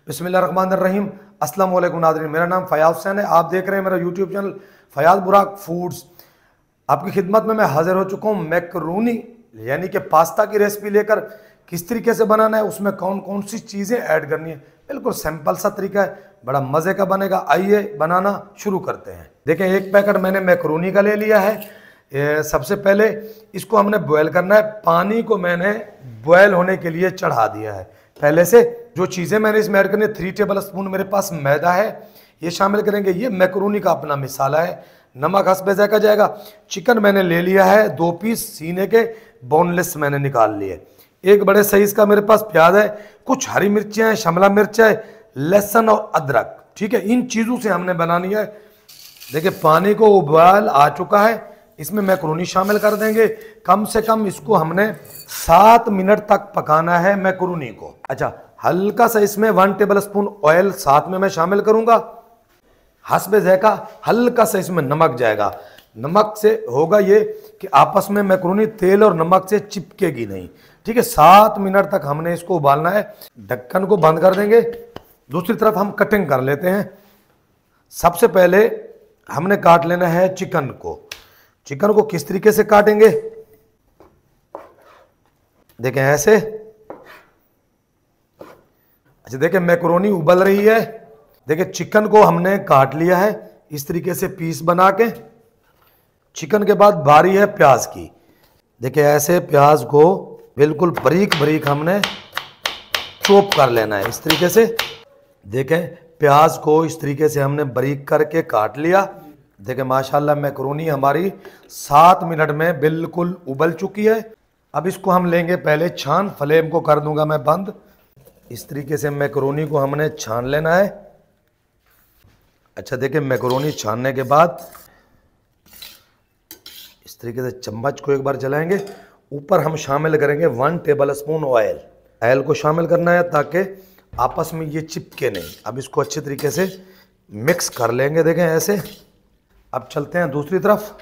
बिस्मिल्लाहिर्रहमानिर्रहीम। अस्सलाम वालेकुम नाज़रीन, मेरा नाम फ़याज़ हुसैन है। आप देख रहे हैं मेरा यूट्यूब चैनल फ़याज़ बुराक फूड्स। आपकी खिदमत में मैं हाजिर हो चुका हूँ मैकरोनी यानी कि पास्ता की रेसिपी लेकर। किस तरीके से बनाना है, उसमें कौन कौन सी चीज़ें ऐड करनी है, बिल्कुल सिंपल सा तरीका है, बड़ा मज़े का बनेगा। आइए बनाना शुरू करते हैं। देखें, एक पैकेट मैंने मैकरोनी का ले लिया है। सबसे पहले इसको हमने बॉयल करना है। पानी को मैंने बॉयल होने के लिए चढ़ा दिया है पहले से। जो चीज़ें मैंने इसमें ऐड करनी है, 3 टेबल स्पून मेरे पास मैदा है, ये शामिल करेंगे। ये मैकरोनी का अपना मिसाला है। नमक हस्बे जायका जाएगा। चिकन मैंने ले लिया है 2 पीस सीने के, बोनलेस मैंने निकाल लिए। एक बड़े साइज का मेरे पास प्याज है, कुछ हरी मिर्चें हैं, शिमला मिर्च है, लहसुन और अदरक। ठीक है, इन चीज़ों से हमने बनानी है। देखिए, पानी को उबाल आ चुका है, इसमें मैकरोनी शामिल कर देंगे। कम से कम इसको हमने 7 मिनट तक पकाना है मैकरोनी को। अच्छा, हल्का सा इसमें 1 टेबल स्पून ऑयल साथ में मैं शामिल करूंगा। हस्बे जायका हल्का सा इसमें नमक जाएगा। नमक से होगा ये कि आपस में मैकरोनी तेल और नमक से चिपकेगी नहीं। ठीक है, 7 मिनट तक हमने इसको उबालना है। ढक्कन को बंद कर देंगे। दूसरी तरफ हम कटिंग कर लेते हैं। सबसे पहले हमने काट लेना है चिकन को। चिकन को किस तरीके से काटेंगे, देखें ऐसे। अच्छा, देखें मैकरोनी उबल रही है। देखिए, चिकन को हमने काट लिया है इस तरीके से पीस बना के। चिकन के बाद बारी है प्याज की। देखिए, ऐसे प्याज को बिल्कुल बारीक बारीक हमने चॉप कर लेना है इस तरीके से। देखें, प्याज को इस तरीके से हमने बारीक करके काट लिया। देखें, माशाल्लाह मैकरोनी हमारी 7 मिनट में बिल्कुल उबल चुकी है। अब इसको हम लेंगे पहले छान। फ्लेम को कर दूंगा मैं बंद। इस तरीके से मैकरोनी को हमने छान लेना है। अच्छा, देखिए, मैकरोनी छानने के बाद इस तरीके से चम्मच को एक बार चलाएंगे। ऊपर हम शामिल करेंगे 1 टेबल स्पून ऑयल। ऑयल को शामिल करना है ताकि आपस में ये चिपके नहीं। अब इसको अच्छे तरीके से मिक्स कर लेंगे। देखें ऐसे। अब चलते हैं दूसरी तरफ।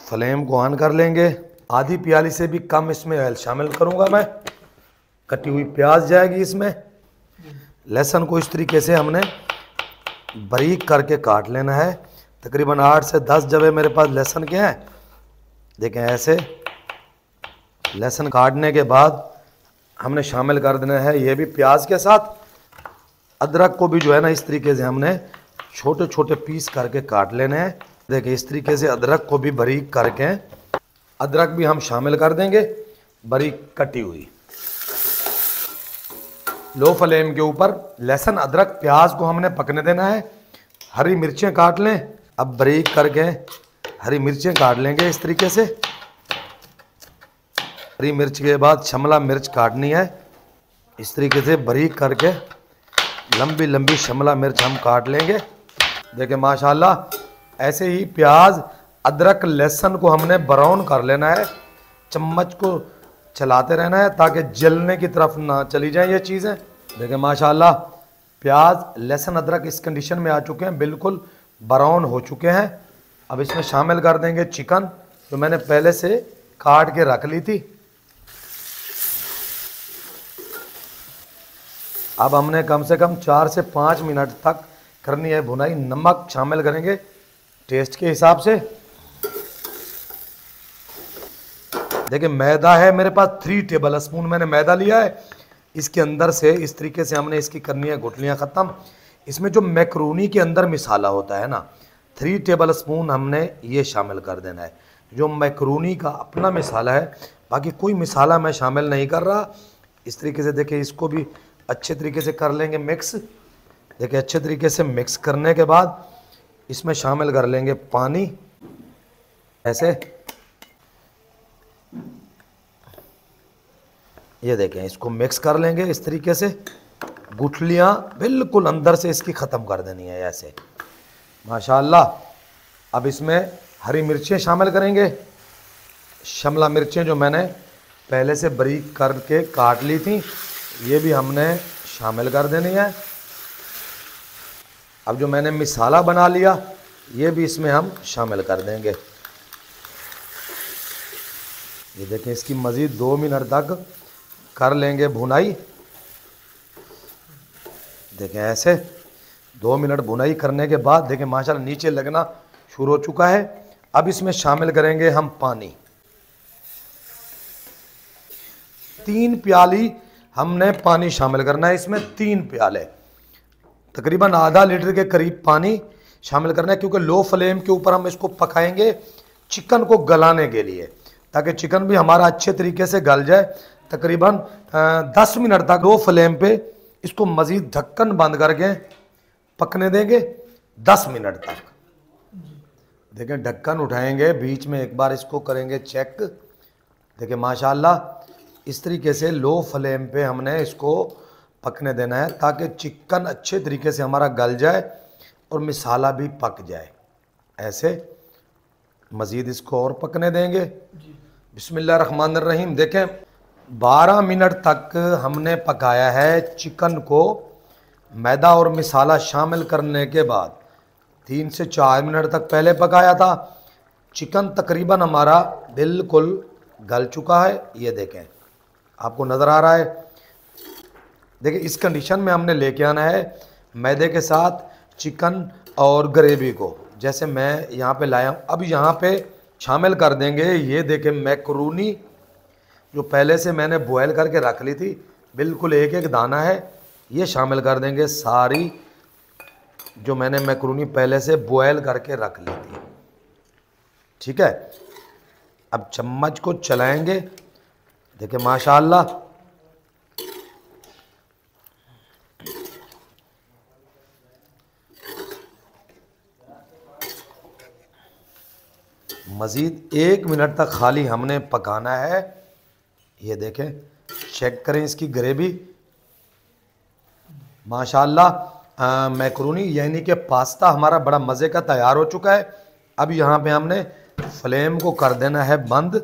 फ्लेम को ऑन कर लेंगे। आधी प्याली से भी कम इसमें ऑयल शामिल करूंगा मैं। कटी हुई प्याज जाएगी इसमें। लहसुन को इस तरीके से हमने बारीक करके काट लेना है। तकरीबन 8 से 10 जबे मेरे पास लहसुन के हैं। देखें ऐसे। लहसुन काटने के बाद हमने शामिल कर देना है ये भी प्याज के साथ। अदरक को भी जो है ना इस तरीके से हमने छोटे छोटे पीस करके काट लेने हैं। देखिए, इस तरीके से अदरक को भी बारीक करके अदरक भी हम शामिल कर देंगे, बारीक कटी हुई। लो फ्लेम के ऊपर लहसुन अदरक प्याज को हमने पकने देना है। हरी मिर्चें काट लें। अब बारीक करके हरी मिर्चें काट लेंगे इस तरीके से। हरी मिर्च के बाद शिमला मिर्च काटनी है इस तरीके से बारीक करके। लंबी लंबी शिमला मिर्च हम काट लेंगे। देखिए, माशाल्लाह ऐसे ही प्याज अदरक लहसुन को हमने ब्राउन कर लेना है। चम्मच को चलाते रहना है ताकि जलने की तरफ ना चली जाएं ये चीज़ें। देखिए, माशाल्लाह प्याज लहसुन अदरक इस कंडीशन में आ चुके हैं, बिल्कुल ब्राउन हो चुके हैं। अब इसमें शामिल कर देंगे चिकन जो मैंने पहले से काट के रख ली थी। अब हमने कम से कम 4 से 5 मिनट तक करनी है भुनाई। नमक शामिल करेंगे टेस्ट के हिसाब से। देखिए, मैदा है मेरे पास 3 टेबल स्पून मैंने मैदा लिया है। इसके अंदर से इस तरीके से हमने इसकी करनी है गुठलियाँ ख़त्म। इसमें जो मैकरोनी के अंदर मिसाला होता है ना, 3 टेबल स्पून हमने ये शामिल कर देना है, जो मैकरोनी का अपना मिसाला है। बाकी कोई मिसाला मैं शामिल नहीं कर रहा। इस तरीके से देखिए, इसको भी अच्छे तरीके से कर लेंगे मिक्स। देखिए, अच्छे तरीके से मिक्स करने के बाद इसमें शामिल कर लेंगे पानी ऐसे। ये देखें, इसको मिक्स कर लेंगे इस तरीके से। गुठलियाँ बिल्कुल अंदर से इसकी ख़त्म कर देनी है ऐसे। माशाल्लाह। अब इसमें हरी मिर्चें शामिल करेंगे। शिमला मिर्चें जो मैंने पहले से बारीक करके काट ली थी, ये भी हमने शामिल कर देनी है। अब जो मैंने मिसाला बना लिया ये भी इसमें हम शामिल कर देंगे। ये देखें, इसकी मज़ीद 2 मिनट तक कर लेंगे भुनाई। देखें ऐसे 2 मिनट भुनाई करने के बाद देखें माशाल्लाह नीचे लगना शुरू हो चुका है। अब इसमें शामिल करेंगे हम पानी। 3 प्याली हमने पानी शामिल करना है इसमें, 3 प्याले, तकरीबन आधा लीटर के करीब पानी शामिल करना है, क्योंकि लो फ्लेम के ऊपर हम इसको पकाएंगे चिकन को गलाने के लिए, ताकि चिकन भी हमारा अच्छे तरीके से गल जाए। तकरीबन 10 मिनट तक लो फ्लेम पे इसको मज़ीद ढक्कन बंद करके पकने देंगे 10 मिनट तक। देखें ढक्कन उठाएंगे, बीच में एक बार इसको करेंगे चेक। देखें माशाल्लाह इस तरीके से लो फ्लेम पे हमने इसको पकने देना है, ताकि चिकन अच्छे तरीके से हमारा गल जाए और मसाला भी पक जाए। ऐसे मज़ीद इसको और पकने देंगे। बिस्मिल्लाहिर्रहमानिर्रहीम। देखें 12 मिनट तक हमने पकाया है चिकन को। मैदा और मसाला शामिल करने के बाद 3 से 4 मिनट तक पहले पकाया था। चिकन तकरीबन हमारा बिल्कुल गल चुका है। ये देखें, आपको नज़र आ रहा है। देखिए इस कंडीशन में हमने लेके आना है मैदे के साथ चिकन और ग्रेवी को, जैसे मैं यहाँ पे लाया हूँ। अब यहाँ पे शामिल कर देंगे, ये देखें मैकरूनी जो पहले से मैंने बॉयल करके रख ली थी, बिल्कुल एक एक दाना है, ये शामिल कर देंगे। सारी जो मैंने मैकरूनी पहले से बॉयल करके रख ली थी, ठीक है। अब चम्मच को चलाएंगे। देखिए माशाल्लाह मज़ीद 1 मिनट तक खाली हमने पकाना है। ये देखें, चेक करें इसकी ग्रेवी। माशाल्लाह मैकरूनी यानी कि पास्ता हमारा बड़ा मज़े का तैयार हो चुका है। अब यहाँ पे हमने फ्लेम को कर देना है बंद।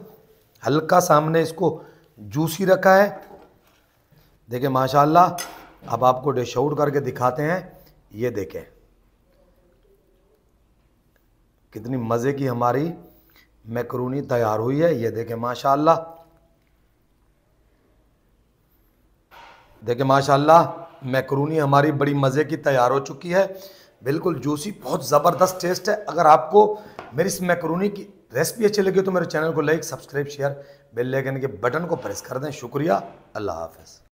हल्का सा हमने इसको जूसी रखा है। देखें माशाल्लाह अब आपको डिश आउट करके दिखाते हैं। ये देखें कितनी मज़े की हमारी मैकरूनी तैयार हुई है। ये देखें माशाल्लाह, देखें माशाल्लाह मैकरूनी हमारी बड़ी मज़े की तैयार हो चुकी है, बिल्कुल जूसी, बहुत ज़बरदस्त टेस्ट है। अगर आपको मेरी इस मैकरूनी की रेसिपी अच्छी लगी तो मेरे चैनल को like, subscribe, share, bell icon के बटन को प्रेस कर दें। शुक्रिया, अल्लाह हाफ़िज़।